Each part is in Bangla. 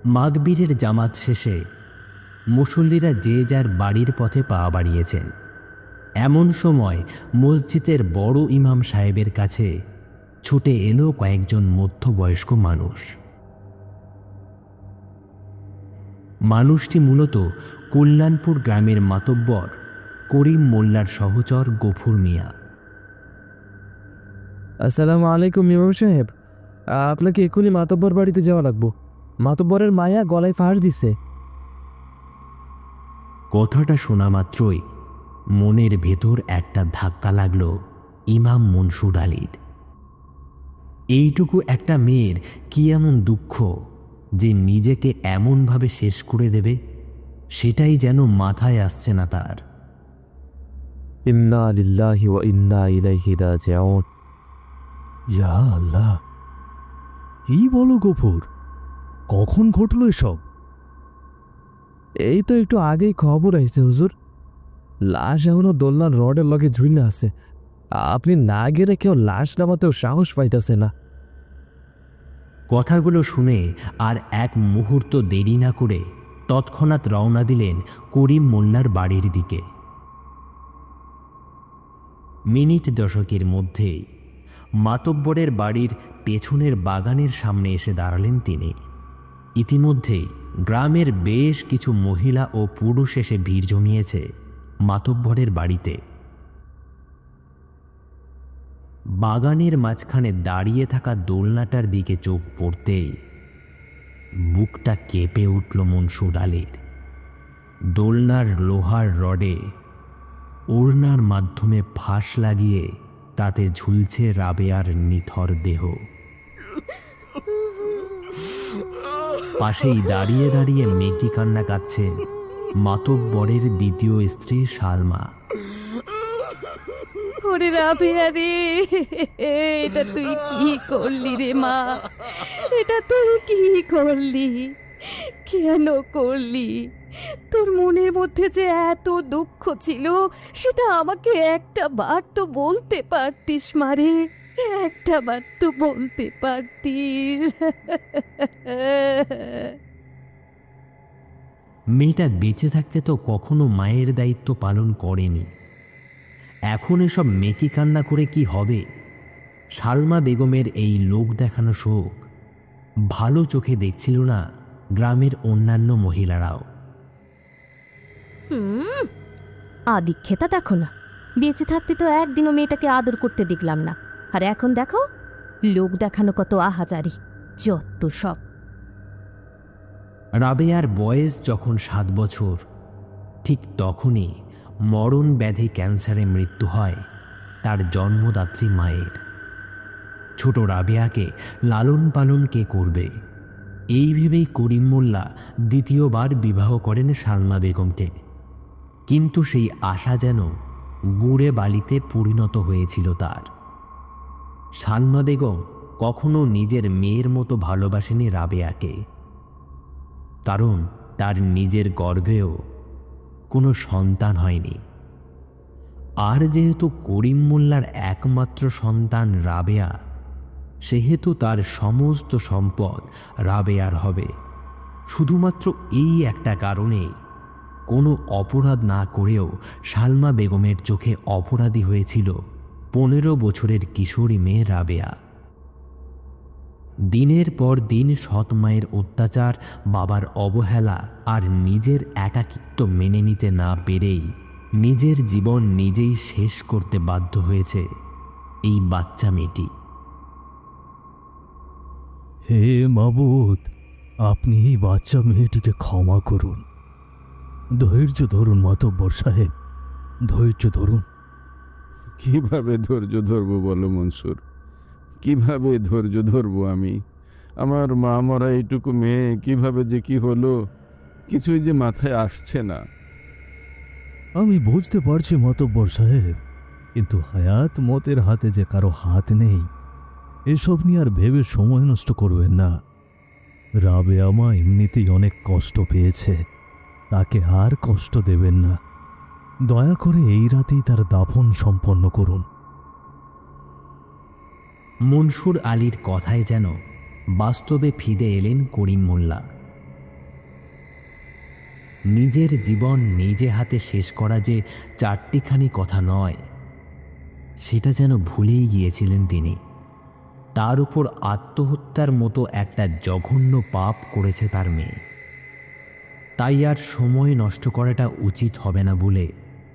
মাগবীরের জামাত শেষে মুসল্লিরা যে যার বাড়ির পথে পা বাড়িয়েছেন। এমন সময় মসজিদের বড় ইমাম সাহেবের কাছে ছুটে এলো কয়েকজন মধ্যবয়স্ক মানুষ। মানুষটি মূলত কল্যাণপুর গ্রামের মাতব্বর করিম মোল্লার সহচর গফুর মিয়া। আসসালামু আলাইকুম ইমাম সাহেব, আপনাকে এখনই মাতব্বর বাড়িতে যাওয়া লাগবো। মাতব্বরের মায়া গলায় ফাঁস দিছে। কথাটা শোনা মাত্রই মনের ভেতর একটা ধাক্কা লাগলো ইমাম মনসুর আলীর। এইটুকু একটা মেয়ের কি এমন দুঃখ যে নিজেকে এমনভাবে শেষ করে দেবে, সেটাই যেন মাথায় আসছে না তার। ইন্না লিল্লাহি ওয়া ইন্না ইলাইহি রাজিউন। ইয়া আল্লাহ, কি বলো গফুর, কখন ঘটলো এসব? এই তো একটু আগেই খবর আইছে হুজুর, লাশ এখনো দোলনার রডের লগে ঝুলে আছে। আপনি না গেলে কেউ লাশ নামাতেও সাহস পাইতেছে না। কথাগুলো শুনে আর এক মুহূর্ত দেরি না করে তৎক্ষণাৎ রওনা দিলেন করিম মোল্লার বাড়ির দিকে। মিনিট দশকের মধ্যেই মাতব্বরের বাড়ির পেছনের বাগানের সামনে এসে দাঁড়ালেন তিনি। ইতিমধ্যেই গ্রামের বেশ কিছু মহিলা ও পুরুষ এসে ভিড় জমিয়েছে মাতব্বরের বাড়িতে। বাগানের মাঝখানে দাঁড়িয়ে থাকা দোলনাটার দিকে চোখ পড়তেই বুকটা কেঁপে উঠল মনসুর আলীর। দোলনার লোহার রডে ওড়নার মাধ্যমে ফাঁস লাগিয়ে তাতে ঝুলছে রাবেয়ার নিথর দেহ। পাশেই দাঁড়িয়ে দাঁড়িয়ে মেকি কান্না কাঁদছেন মাতব্বরের দ্বিতীয় স্ত্রী সালমা। ওরে রাবেয়া রে, এটা তুই কি করলি রে মা? এটা তুই কি করলি? কেন করলি? তোর মনের মধ্যে যে এত দুঃখ ছিল, সেটা আমাকে একটা বার তো বলতে পারতিস মারে, একটা বার তো বলতে পারতিস। মেয়েটা বেঁচে থাকতে তো কখনো মায়ের দায়িত্ব পালন করেনি, এখন এসব মেকি কান্না করে কি হবে? সালমা বেগমের এই লোক দেখানো শোক ভালো চোখে দেখছিল না গ্রামের অন্যান্য মহিলারাও। আদিক্ষেতা দেখো না, বেঁচে থাকতে তো একদিনও মেয়েটাকে আদর করতে দেখলাম না, আর এখন দেখো লোক দেখানো কত আহাজারি, যত সব। রাবেয়ার বয়স যখন 7 বছর, ঠিক তখনই মরণ ব্যাধি ক্যান্সারে মৃত্যু হয় তার জন্মদাত্রী মায়ের। ছোট রাবেয়াকে লালন পালন কে করবে, এই ভেবেই করিম মোল্লা দ্বিতীয়বার বিবাহ করেন সালমা বেগমকে। কিন্তু সেই আশা যেন গুড়ে বালিতে পরিণত হয়েছিল তার। সালমা বেগম কখনো নিজের মেয়ের মতো ভালোবাসেনি রাবেয়াকে, কারণ তার নিজের গর্ভেও কোনো সন্তান হয়নি। আর যেহেতু করিম মোল্লার একমাত্র সন্তান রাবেয়া, সেহেতু তার সমস্ত সম্পদ রাবেয়ার হবে। শুধুমাত্র এই একটা কারণে কোনো অপরাধ না করেও সালমা বেগমের চোখে অপরাধী হয়েছিল 15 বছরের কিশোরী মেয়ে রাবেয়া। দিনের পর দিন সৎ মায়ের অত্যাচার, বাবার অবহেলা আর নিজের একাকিত্ব মেনে নিতে না পেরেই নিজের জীবন নিজেই শেষ করতে বাধ্য হয়েছে এই বাচ্চা মেয়েটি। হে মাবুদ, আপনি এই বাচ্চা মেয়েটিকে ক্ষমা করুন। ধৈর্য ধরুন মাতব্বর সাহেব, ধৈর্য ধরুন। কিভাবে ধৈর্য ধরবো বলো মনসুর, কিভাবে ধৈর্য ধরবো আমি? আমার মা মরা এইটুকু মেয়ে কিভাবে যে কি হলো, কিছুই যে মাথায় আসছে না। আমি বুঝতে পারছি মাতব্বর সাহেব, কিন্তু হায়াত মতের হাতে যে কারো হাত নেই, এসব নিয়ে আর ভেবে সময় নষ্ট করবেন না। রাবেয়া মা এমনিতেই অনেক কষ্ট পেয়েছে, তাকে আর কষ্ট দেবেন না। দয়া করে এই রাতেই তার দাফন সম্পন্ন করুন। মনসুর আলীর কথায় যেন বাস্তবে ফিরে এলেন করিম মোল্লা। নিজের জীবন নিজে হাতে শেষ করা যে চারটিখানি কথা নয়, সেটা যেন ভুলেই গিয়েছিলেন তিনি। তার উপর আত্মহত্যার মতো একটা জঘন্য পাপ করেছে তার মেয়ে। তাই আর সময় নষ্ট করাটা উচিত হবে না বলে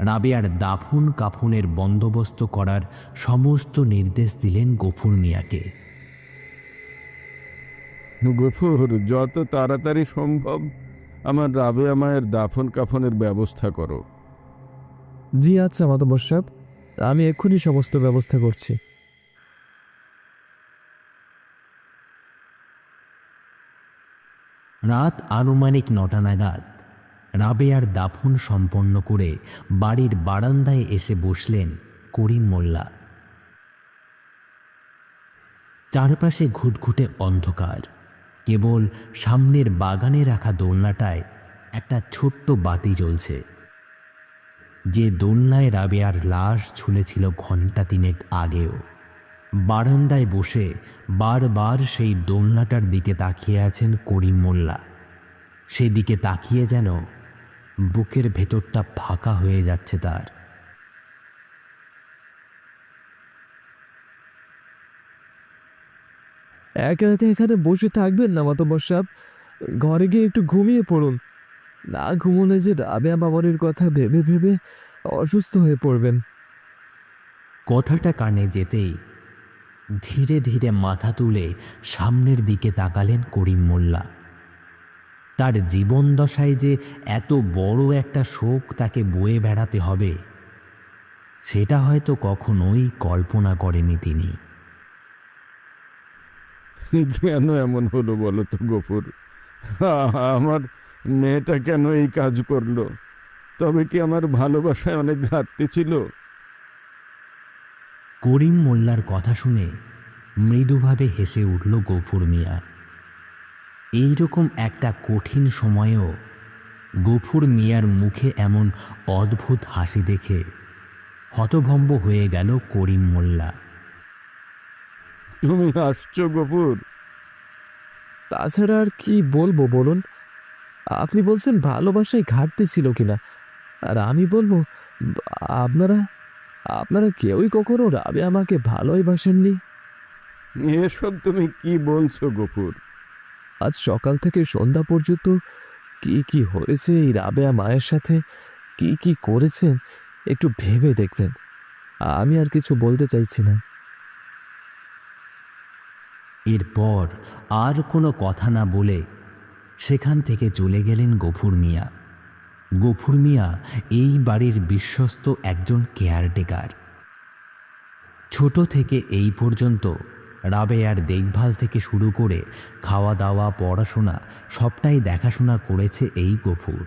রাবেয়ার দাফন কাফনের বন্দোবস্ত করার সমস্ত নির্দেশ দিলেন গফুর মিয়াকে। গফুর, যত তাড়াতাড়ি সম্ভব আমার রাবেয়া মায়ের দাফন কাফনের ব্যবস্থা করো। জি আচ্ছা মাতব্বর সাহেব, আমি এক্ষুনি সমস্ত ব্যবস্থা করছি। রাত আনুমানিক 9টা নাগাদ রাবেয়ার দাফন সম্পন্ন করে বাড়ির বারান্দায় এসে বসলেন করিম মোল্লা। চারপাশে ঘুটঘুটে অন্ধকার, কেবল সামনের বাগানে রাখা দোলনাটায় একটা ছোট্ট বাতি জ্বলছে। যে দোলনায় রাবেয়ার লাশ ঝুলেছিল ঘণ্টা 3 আগেও। বারান্দায় বসে বারবার সেই দোলনাটার দিকে তাকিয়ে আছেন করিম মোল্লা। সেদিকে তাকিয়ে যেন বুকের ভেতরটা ফাঁকা হয়ে যাচ্ছে তার। একা একা এখানে বসে থাকবেন না মাতব্বর সাহেব, ঘরে গিয়ে একটু ঘুমিয়ে পড়ুন। না ঘুমোলে যে রাবেয়া বাবরের কথা ভেবে ভেবে অসুস্থ হয়ে পড়বেন। কথাটা কানে যেতেই ধীরে ধীরে মাথা তুলে সামনের দিকে তাকালেন করিম মোল্লা। তার জীবন দশায় যে এত বড় একটা শোক তাকে বয়ে বেড়াতে হবে, সেটা হয়তো কখনোই কল্পনা করেনি তিনি। কেন এমন হলো বলো তো গফুর? আমার মেয়েটা কেন এই কাজ করলো? তবে কি আমার ভালোবাসায় অনেক ঘাটতি ছিল? করিম মোল্লার কথা শুনে মৃদুভাবে হেসে উঠল গফুর মিয়া। এইরকম একটা কঠিন সময়েও গফুর মিয়ার মুখে এমন অদ্ভুত হাসি দেখে হতভম্ব হয়ে গেল করিম মোল্লা। তুমি হাসছো গফুর? তাছাড়া আর কি বলবো বলুন? আপনি বলছেন ভালোবাসায় ঘাটতি ছিল কিনা, আর আমি বলবো আপনারা আপনারা কেউই কখনো রাবেয়া আমাকে ভালোই বাসেননি। এসব তুমি কি বলছো গফুর? আজ সকাল থেকে সন্ধ্যা পর্যন্ত কি কি হয়েছে এই রাবেয়া মায়ের সাথে, কি কি করেছেন একটু ভেবে দেখবেন। আমি আর কিছু বলতে চাইছি না। এরপর আর কোনো কথা না বলে সেখান থেকে চলে গেলেন গফুর মিয়া। গফুর মিয়া এই বাড়ির বিশ্বস্ত একজন কেয়ারটেকার। ছোট থেকে এই পর্যন্ত রাবেয়ার দেখভাল থেকে শুরু করে খাওয়া দাওয়া পড়াশোনা সবটাই দেখাশোনা করেছে এই গফুর।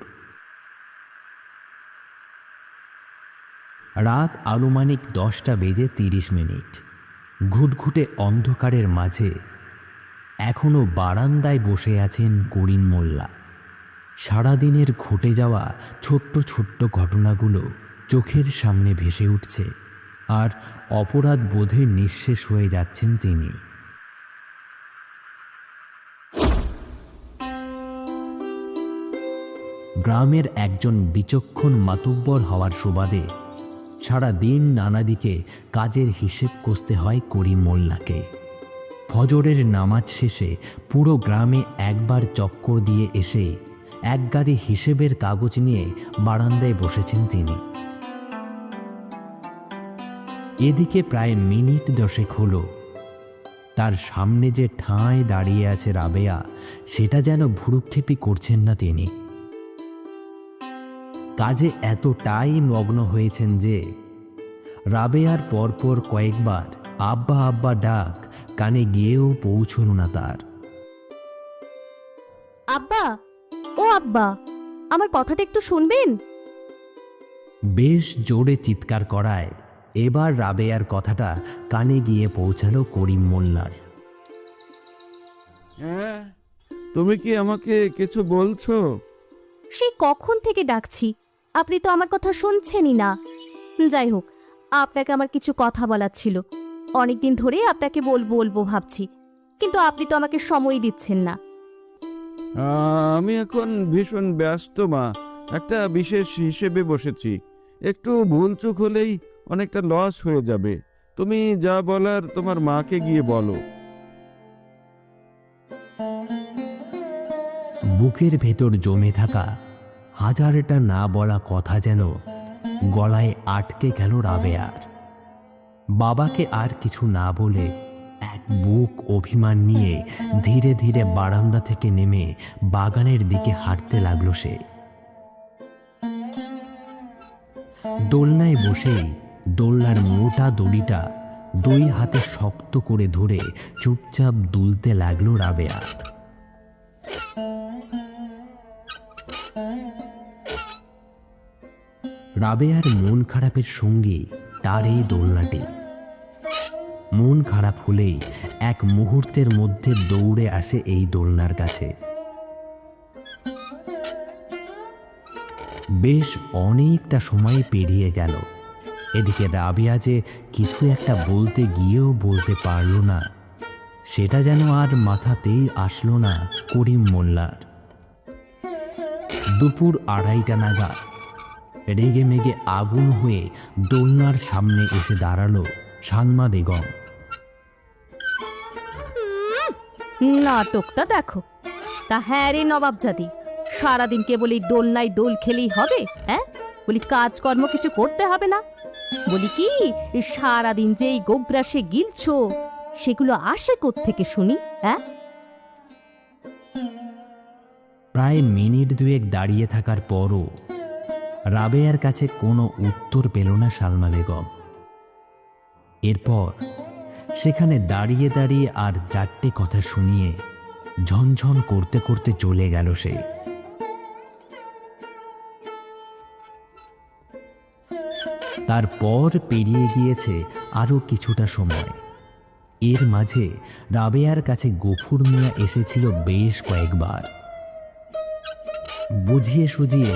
রাত আনুমানিক 10:30। ঘুটঘুটে অন্ধকারের মাঝে এখনো বারান্দায় বসে আছেন করিম মোল্লা। সারাদিনের ঘটে যাওয়া ছোট্ট ছোট্ট ঘটনাগুলো চোখের সামনে ভেসে উঠছে, আর অপরাধ বোধে নিঃশেষ হয়ে যাচ্ছেন তিনি। গ্রামের একজন বিচক্ষণ মাতব্বর হওয়ার সুবাদে সারা দিন নানা দিকে কাজের হিসেব কষতে হয় করিম মোল্লাকে। ফজরের নামাজ শেষে পুরো গ্রামে একবার চক্কর দিয়ে এসে এক গাড়ি হিসেবের কাগজ নিয়ে বারান্দায় বসেছেন তিনি। এদিকে প্রায় মিনিট 10 হলো তার সামনে যে ঠাঁই দাঁড়িয়ে আছে রাবেয়া, সেটা যেন ভ্রুক্ষেপই করছেন না তিনি। কাজে এতটাই মগ্ন হয়েছেন যে রাবেয়ার পরপর কয়েকবার আব্বা আব্বা ডাক কানে গিয়েও পৌঁছল না তার। আব্বা, ও আব্বা, আমার কথাটা একটু শুনবেন? বেশ জোরে চিৎকার করায় এবার রাবেয়ার কথাটা কানে গিয়ে পৌঁছালো করিম মোল্লার। হ্যাঁ, তুমি কি আমাকে কিছু বলছো? সেই কখন থেকে ডাকছি, আপনি তো আমার কথা শুনছেনই না। যাই হোক, আপনাকে আমার কিছু কথা বলার ছিল। অনেকদিন ধরে আপনাকে বলবো ভাবছি, কিন্তু আপনি তো আমাকে সময় দিচ্ছেন না। আমি এখন ভীষণ ব্যস্ত মা, একটা বিশেষ হিসেবে বসেছি, একটু ভুলচুক হলেই অনেকটা লস হয়ে যাবে। তুমি যা বলার তোমার মাকে গিয়ে বলো। বুকের ভেতর জমে থাকা হাজারটা না বলা কথা যেন গলায় আটকে গেল রাবেয়ার। বাবাকে আর কিছু না বলে এক বুক অভিমান নিয়ে ধীরে ধীরে বারান্দা থেকে নেমে বাগানের দিকে হাঁটতে লাগলো সে। দোলনায় বসেই দোলনার মোটা দড়িটা দুই হাতে শক্ত করে ধরে চুপচাপ দুলতে লাগলো রাবেয়া। রাবেয়ার মন খারাপের সঙ্গী তার এই দোলনাটি। মন খারাপ হলেই এক মুহূর্তের মধ্যে দৌড়ে আসে এই দোলনার কাছে। বেশ অনেকটা সময় পেরিয়ে গেল। এদিকে রাবেয়া যে কিছু একটা বলতে গিয়েও বলতে পারল না, সেটা যেন আর মাথাতেই আসলো না করিম মোল্লার। দুপুর 2:30টা নাগাদ রেগে মেগে আগুন হয়ে দোলনার সামনে এসে দাঁড়ালো সালমা বেগম। নাটকটা দেখো। তা হ্যাঁ রে নবাবজাদি, সারাদিন কেবল এই দোলনায় দোল খেলেই হবে? হ্যাঁ, বলি কাজকর্ম কিছু করতে হবে না? বলি কি এই সারাদিন যে এই গোগ্রাসে গিলছো, সেগুলো আসে কোত্থেকে শুনি? হ্যাঁ, প্রায় মিনিট 2 দাঁড়িয়ে থাকার পরও রাবেয়ার কাছে কোনো উত্তর পেল না সালমা বেগম। এরপর সেখানে দাঁড়িয়ে দাঁড়িয়ে আর 4টে কথা শুনিয়ে ঝনঝন করতে করতে চলে গেল সে। তারপর পেরিয়ে গিয়েছে আরও কিছুটা সময়। এর মাঝে রাবেয়ার কাছে গফুর মিয়া এসেছিল বেশ কয়েকবার। বুঝিয়ে সুঝিয়ে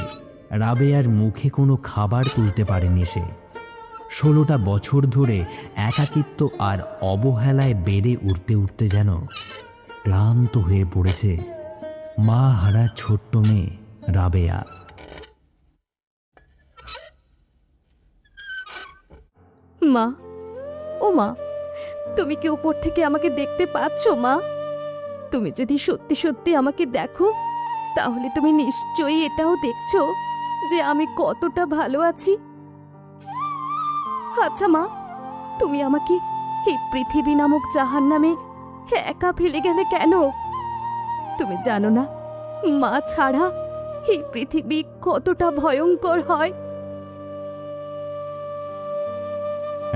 রাবেয়ার মুখে কোনো খাবার তুলতে পারেনি সে। 16টা বছর ধরে একাকিত্ব আর অবহেলায় বেড়ে উঠতে উঠতে যেন ক্লান্ত হয়ে পড়েছে মা হারা ছোট্ট মেয়ে রাবেয়া। মা, ও মা, তুমি কি উপর থেকে আমাকে দেখতে পাচ্ছ মা? তুমি যদি সত্যি সত্যি আমাকে দেখো, তাহলে তুমি নিশ্চয়ই এটাও দেখছো যে আমি কতটা ভালো আছি। আচ্ছা মা, তুমি আমাকে এই পৃথিবী নামক জাহান্নামে একা ফেলে গেলে কেন? তুমি জানো না মা ছাড়া এই পৃথিবী কতটা ভয়ঙ্কর হয়?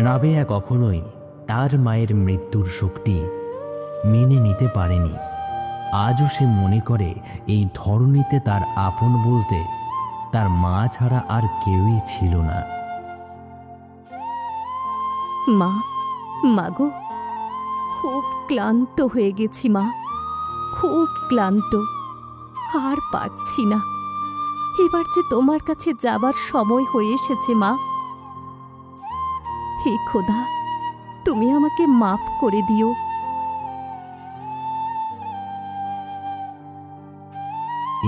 রাবেয়া কখনোই তার মায়ের মৃত্যুর শোকটি মেনে নিতে পারেনি। আজও সে মনে করে এই ধরনীতে তার আপন বলতে তার মা ছাড়া আর কেউই ছিল না। মা, মাগো, খুব ক্লান্ত হয়ে গেছি মা, খুব ক্লান্ত, আর পারছি না। এবার যে তোমার কাছে যাবার সময় হয়ে এসেছে মা। হে খোদা, তুমি আমাকে মাফ করে দিও।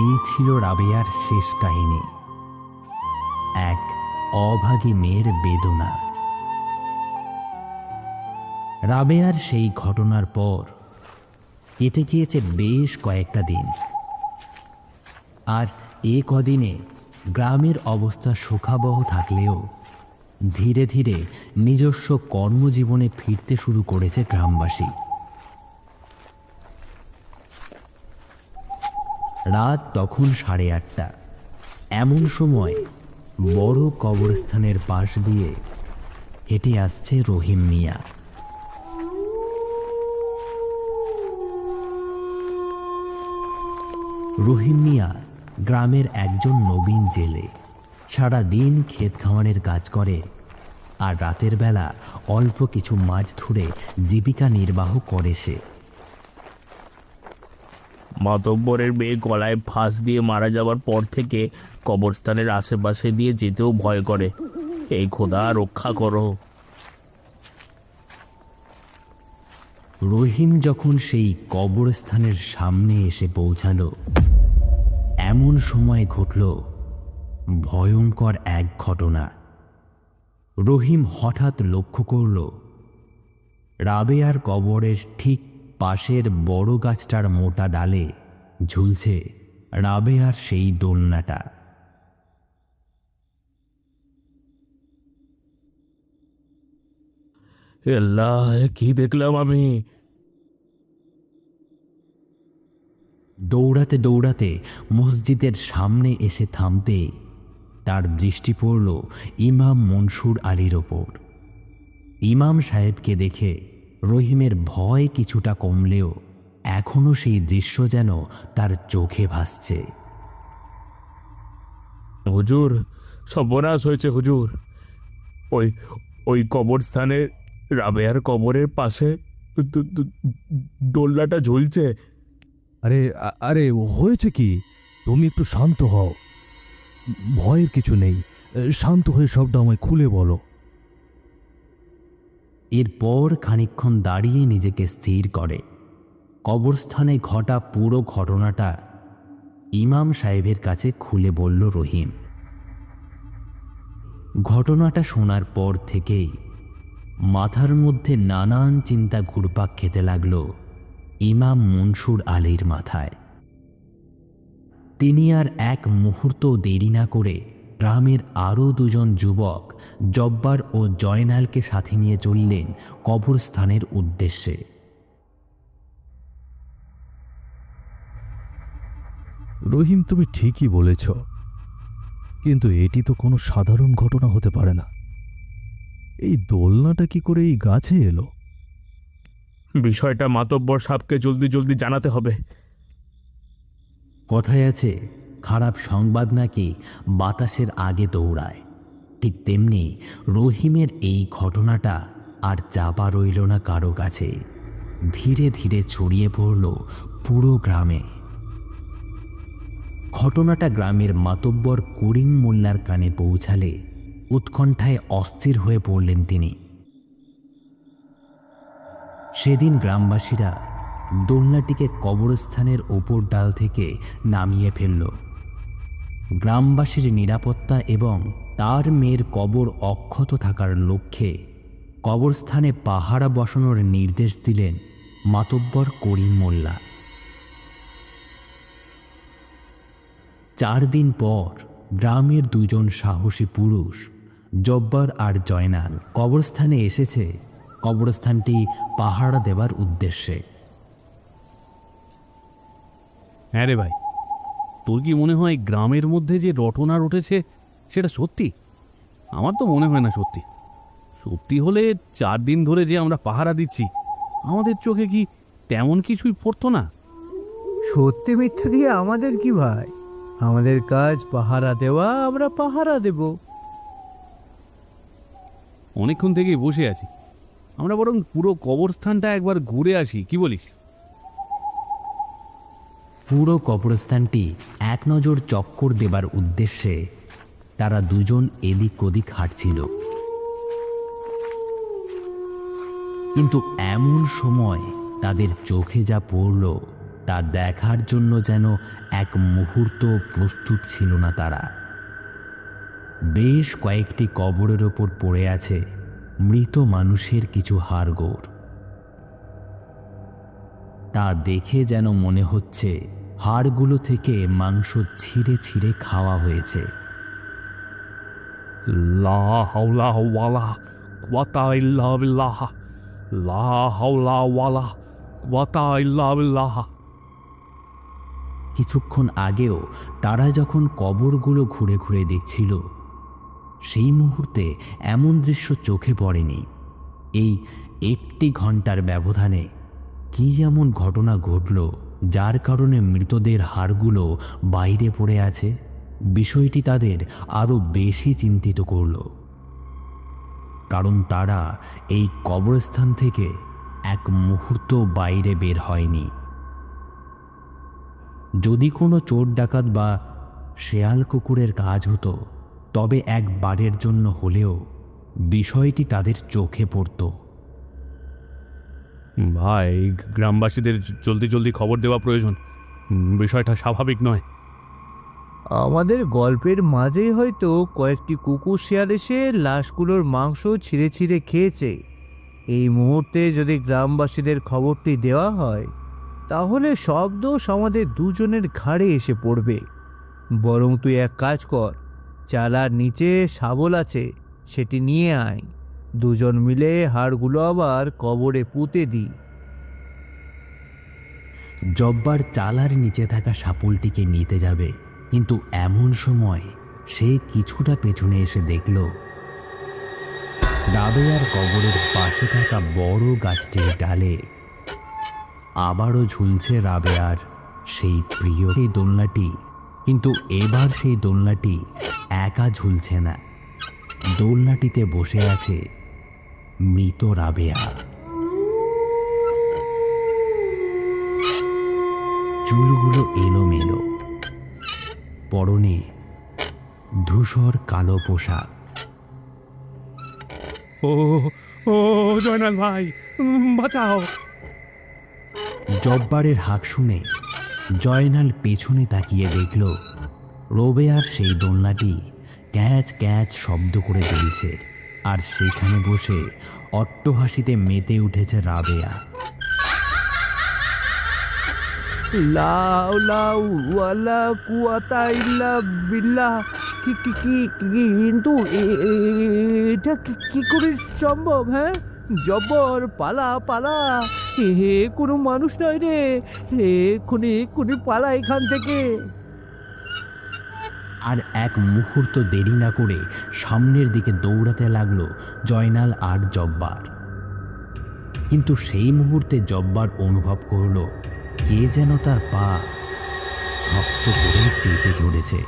এই ছিল রাবেয়ার শেষ কাহিনী, এক অভাগী মেয়ের বেদনা। রাবেয়ার সেই ঘটনার পর কেটে গিয়েছে বেশ কয়েকটা দিন। আর এ কদিনে গ্রামের অবস্থা শোকাবহ থাকলেও ধীরে ধীরে নিজস্ব কর্মজীবনে ফিরতে শুরু করেছে গ্রামবাসী। রাত তখন 8:30। এমন সময় বড় কবরস্থানের পাশ দিয়ে হেঁটে আসছে রহিম মিয়া। রহিম মিয়া গ্রামের একজন নবীন জেলে। সারা দিন ক্ষেত খামারের কাজ করে আর রাতের বেলা অল্প কিছু মাছ ধরে জীবিকা নির্বাহ করে সে। মাতব্বরের মেয়ে গলায় ফাঁস দিয়ে মারা যাওয়ার পর থেকে কবরস্থানের আশেপাশে দিয়ে যেতেও ভয় করে। এই খোদা রক্ষা করো। রহিম যখন সেই কবরস্থানের সামনে এসে পৌঁছালো, এমন সময় ঘটল ভয়ঙ্কর এক ঘটনা। রহিম হঠাৎ লক্ষ্য করল রাবেয়ার কবরের ঠিক পাশের বড় গাছটার মোটা ডালে ঝুলছে রাবেয়ার সেই দোলনাটা। আল্লাহ, কি দেখলাম আমি! দৌড়াতে দৌড়াতে মসজিদের সামনে এসে থামতে তার দৃষ্টি পড়ল ইমাম মনসুর আলীর ওপর। ইমাম সাহেবকে দেখে রহিমের ভয় কিছুটা কমলেও এখনও সেই দৃশ্য যেন তার চোখে ভাসছে। হুজুর, সর্বনাশ হয়েছে হুজুর। ওই ওই কবরস্থানে রাবেয়ার কবরের পাশে দোলনাটা ঝুলছে। আরে আরে হয়েছে কি? তুমি একটু শান্ত হও, ভয়ের কিছু নেই। শান্ত হয়ে সবটা আমায় খুলে বলো। এরপর খানিকক্ষণ দাঁড়িয়ে নিজেকে স্থির করে কবরস্থানে ঘটা পুরো ঘটনাটা ইমাম সাহেবের কাছে খুলে বলল রহিম। ঘটনাটা শোনার পর থেকেই মাথার মধ্যে নানান চিন্তা ঘুরপাক খেতে লাগল ইমাম মনসুর আলীর মাথায়। তিনি আর এক মুহূর্ত দেরি না করে গ্রামের আরও দুজন যুবক জব্বার ও জয়নালকে সাথে নিয়ে চললেন কবরস্থানের উদ্দেশ্যে। রহিম, তুমি ঠিকই বলেছ, কিন্তু এটি তো কোনো সাধারণ ঘটনা হতে পারে না। এই দোলনাটা কি করে এই গাছে এলো? বিষয়টা মাতব্বর সাহেবকে জলদি জলদি জানাতে হবে। কথায় আছে, খারাপ সংবাদ নাকি বাতাসের আগে দৌড়ায়। ঠিক তেমনি রহিমের এই ঘটনাটা আর চাপা রইল না কারো কাছে, ধীরে ধীরে ছড়িয়ে পড়ল পুরো গ্রামে। ঘটনাটা গ্রামের মাতব্বর করিম মোল্লার কানে পৌঁছালে উৎকণ্ঠায় অস্থির হয়ে পড়লেন তিনি। সেদিন গ্রামবাসীরা দোলনাটিকে কবরস্থানের ওপর ডাল থেকে নামিয়ে ফেলল। গ্রামবাসীর নিরাপত্তা এবং তার মেয়ের কবর অক্ষত থাকার লক্ষ্যে কবরস্থানে পাহারা বসানোর নির্দেশ দিলেন মাতব্বর করিম মোল্লা। 4 দিন পর গ্রামের দুজন সাহসী পুরুষ জব্বার আর জয়নাল কবরস্থানে এসেছে কবরস্থানটি পাহারা দেবার উদ্দেশ্যে। হ্যাঁ রে ভাই, তোর কি মনে হয় গ্রামের মধ্যে যে রটনা রটেছে সেটা সত্যি? আমার তো মনে হয় না সত্যি। সত্যি হলে 4 দিন ধরে যে আমরা পাহারা দিচ্ছি, আমাদের চোখে কি তেমন কিছুই পড়তো না? সত্যি মিথ্যা দিয়ে আমাদের কি ভাই? আমাদের কাজ পাহারা দেওয়া, আমরা পাহারা দেব। অনেকক্ষণ থেকেই বসে আছি, আমরা বরং পুরো কবরস্থানটা একবার ঘুরে আসি, কি বলিস? পুরো কবরস্থানটি এক নজর চক্কর দেবার উদ্দেশ্যে তারা দুজন এদিক ওদিক হাঁটছিল। কিন্তু এমন সময় তাদের চোখে যা পড়ল তা দেখার জন্য যেন এক মুহূর্ত প্রস্তুত ছিল না তারা। বেশ কয়েকটি কবরের ওপর পড়ে আছে মৃত মানুষের কিছু হাড়গোড়। তা দেখে যেন মনে হচ্ছে হাড়গুলো থেকে মাংস ছিঁড়ে ছিঁড়ে খাওয়া হয়েছে। লা হাওলা ওয়ালা কুওয়াতা ইল্লা বিল্লাহ, লা হাওলা ওয়ালা কুওয়াতা ইল্লা বিল্লাহ। কিছুক্ষণ আগেও তারা যখন কবরগুলো ঘুরে ঘুরে দেখছিল, সেই মুহূর্তে এমন দৃশ্য চোখে পড়েনি। এই 1 ঘন্টার ব্যবধানে কী এমন ঘটনা ঘটল যার কারণে মৃতদের হাড়গুলো বাইরে পড়ে আছে? বিষয়টি তাদের আরও বেশি চিন্তিত করল, কারণ তারা এই কবরস্থান থেকে এক মুহূর্ত বাইরে বের হয়নি। যদি কোনো চোর ডাকাত বা শেয়াল কুকুরের কাজ হতো, তবে একবারের জন্য হলেও বিষয়টি তাদের চোখে পড়ত। ভাই, গ্রামবাসীদের জলদি জলদি খবর দেওয়া প্রয়োজন। বিষয়টা স্বাভাবিক নয়। আমাদের গল্পের মাঝেই হয়তো কয়েকটি কুকুর শিয়াল এসে লাশগুলোর মাংস ছিঁড়ে ছিঁড়ে খেয়েছে। এই মুহূর্তে যদি গ্রামবাসীদের খবরটি দেওয়া হয় তাহলে সব দোষ আমাদের দুজনের ঘাড়ে এসে পড়বে। বরং তুই এক কাজ কর, চালার নিচে শাবল আছে, সেটি নিয়ে আয়। দুজন মিলে হাড়গুলো আবার কবরে পুঁতে দিই। জব্বার চালার নিচে থাকা সাপুলটিকে নিতে যাবে, কিন্তু এমন সময় সে কিছুটা পেছনে এসে দেখল রাবেয়ার কবরের পাশে থাকা বড় গাছটির ডালে আবারও ঝুলছে রাবেয়ার সেই প্রিয় দোলনাটি। কিন্তু এবার সেই দোলনাটি একা ঝুলছে না, দোলনাটিতে বসে আছে মৃত রাবেয়া। চুলগুলো এলোমেলো, পরনে ধূসর কালো পোশাক। ও ও জয়নাল ভাই, বাঁচাও! জব্বারের হাঁক শুনে জয়নাল পেছনে তাকিয়ে দেখল রোবেয়ার সেই দোলনাটি ক্যাচ ক্যাচ শব্দ করে দুলছে, আর সেখানে বসে অট্টহাসিতে মেতে উঠেছে রাবেয়া। লাউ লাউ ওয়ালা কুয়াতা ইল্লা বিল্লাহ। কিন্তু এটা কি করে সম্ভব? হ্যাঁ, জব্বর পালা পালা, হে কোনো মানুষ নয় রে, এক্ষুনি পালা এখান থেকে। আর এক মুহূর্ত দেরি না করে সামনের দিকে দৌড়াতে লাগলো জয়নাল আর জব্বার। কিন্তু সেই মুহূর্তে জব্বার অনুভব করল কে যেন তার পা শক্ত করে চেপে ধরেছে।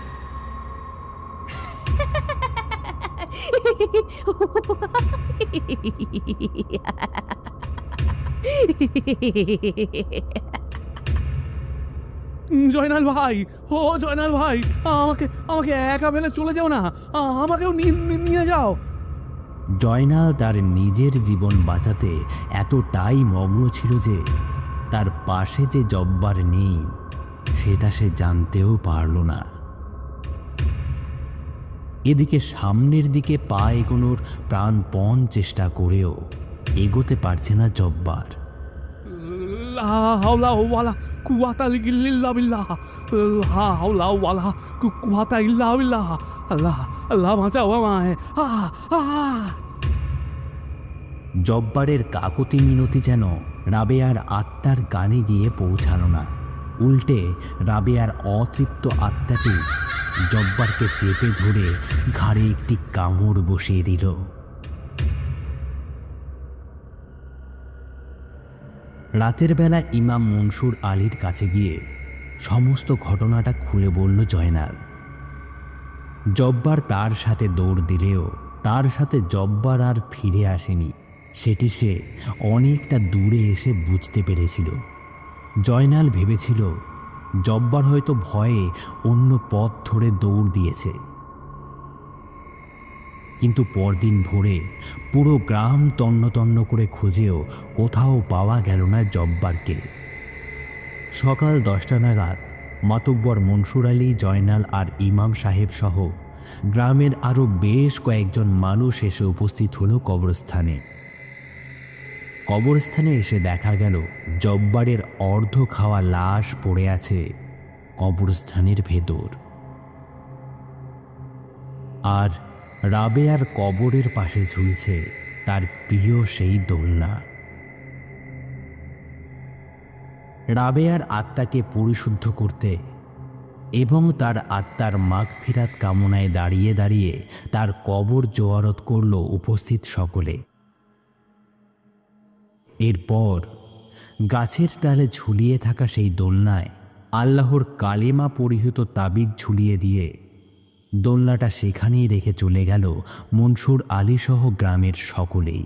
জয়নাল ভাই, ও জয়নাল ভাই, আমাকে আমাকে একা ফেলে চলে যাও না, আমাকেও নিয়ে যাও। জয়নাল তার নিজের জীবন বাঁচাতে এতটাই মগ্ন ছিল যে তার পাশে যে জব্বার নেই সেটা সে জানতেও পারল না। এদিকে সামনের দিকে পা এগোনোর প্রাণপণ চেষ্টা করেও এগোতে পারছে না জব্বার। লা হাওলা ওয়ালা কুওয়াতা ইল্লা বিল্লাহ, লা হাওলা ওয়ালা কুওয়াতা ইল্লা বিল্লাহ। আল্লাহ আল্লাহ বাঁচাও আমায়। জব্বারের কাকতি মিনতি যেন রাবেয়ার আত্মার কানে গিয়ে পৌঁছালো না, উল্টে রাবেয়ার অতৃপ্ত আত্মাটি জব্বারকে চেপে ধরে ঘাড়ে একটি কামড় বসিয়ে দিল। রাতের বেলা ইমাম মনসুর আলীর কাছে গিয়ে সমস্ত ঘটনাটা খুলে বলল জয়নাল। জব্বার তার সাথে দৌড় দিলেও তার সাথে জব্বার আর ফিরে আসেনি, সেটি সে অনেকটা দূরে এসে বুঝতে পেরেছিল। জয়নাল ভেবেছিল জব্বার হয়তো ভয়ে অন্য পথ ধরে দৌড় দিয়েছে। কিন্তু পরদিন ভোরে পুরো গ্রাম তন্ন তন্ন করে খুঁজেও কোথাও পাওয়া গেল না জব্বারকে। সকাল 10টা নাগাদ মাতব্বর মনসুর আলী, জয়নাল আর ইমাম সাহেব সহ গ্রামের আরও বেশ কয়েকজন মানুষ এসে উপস্থিত হলো কবরস্থানে। কবরস্থানে এসে দেখা গেল জব্বারের অর্ধ খাওয়া লাশ পড়ে আছে কবরস্থানের ভেতর, আর রাবেয়ার কবরের পাশে ঝুলছে তার প্রিয় সেই দোলনা। রাবেয়ার আত্মাকে পরিশুদ্ধ করতে এবং তার আত্মার মাগফিরাত কামনায় দাঁড়িয়ে দাঁড়িয়ে তার কবর জোয়ারত করল উপস্থিত সকলে। এরপর গাছের ডালে ঝুলিয়ে থাকা সেই দোলনায় আল্লাহর কালেমা পরিহিত তাবিজ ঝুলিয়ে দিয়ে দোলনাটা সেখানেই রেখে চলে গেল মনসুর আলী সহ গ্রামের সকলেই।